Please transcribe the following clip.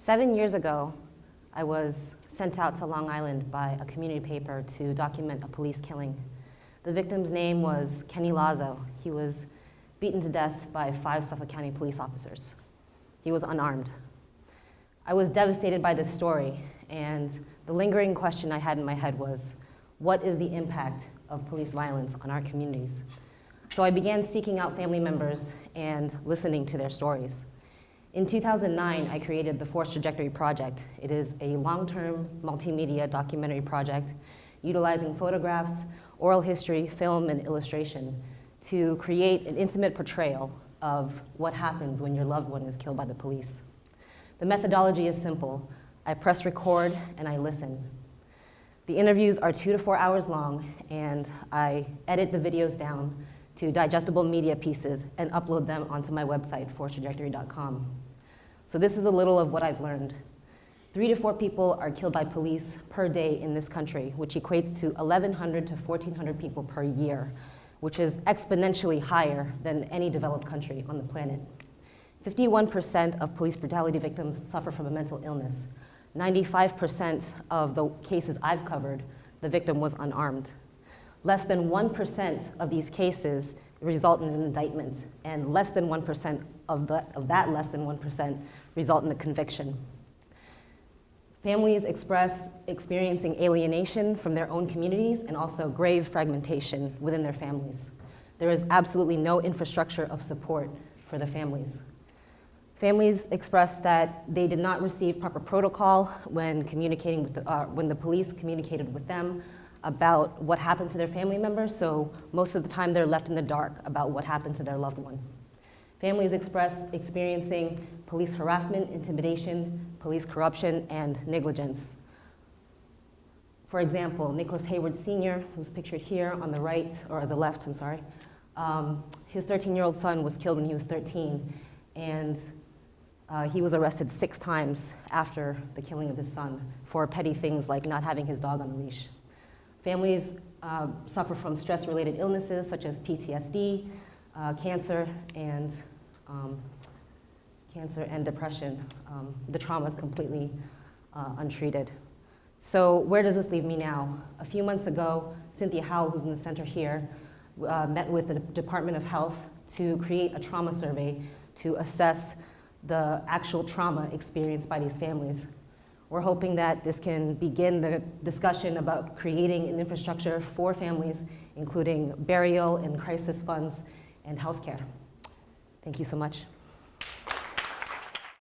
7 years ago, I was sent out to Long Island by a community paper to document a police killing. The victim's name was Kenny Lazo. He was beaten to death by 5 Suffolk County police officers. He was unarmed. I was devastated by this story, and the lingering question I had in my head was, what is the impact of police violence on our communities? So I began seeking out family members and listening to their stories. In 2009, I created the Force Trajectory Project. It is a long-term multimedia documentary project utilizing photographs, oral history, film, and illustration to create an intimate portrayal of what happens when your loved one is killed by the police. The methodology is simple. I press record and I listen. The interviews are 2 to 4 hours long, and I edit the videos down to digestible media pieces and upload them onto my website, forcetrajectory.com. So this is a little of what I've learned. 3 to 4 people are killed by police per day in this country, which equates to 1,100 to 1,400 people per year, which is exponentially higher than any developed country on the planet. 51% of police brutality victims suffer from a mental illness. 95% of the cases I've covered, the victim was unarmed. Less than 1% of these cases result in an indictment, and less than 1% of that less than 1% result in a conviction. Families express experiencing alienation from their own communities and also grave fragmentation within their families. There is absolutely no infrastructure of support for the families. Families express that they did not receive proper protocol when communicating with when the police communicated with them about what happened to their family members, so most of the time they're left in the dark about what happened to their loved one. Families express experiencing police harassment, intimidation, police corruption, and negligence. For example, Nicholas Hayward Sr., who's pictured here on the right, or the left, I'm sorry, his 13-year-old son was killed when he was 13, and he was arrested 6 times after the killing of his son for petty things like not having his dog on a leash. Families suffer from stress-related illnesses such as PTSD, cancer, and depression. The trauma is completely untreated. So where does this leave me now? A few months ago, Cynthia Howell, who's in the center here, met with the Department of Health to create a trauma survey to assess the actual trauma experienced by these families. We're hoping that this can begin the discussion about creating an infrastructure for families, including burial and crisis funds and healthcare. Thank you so much.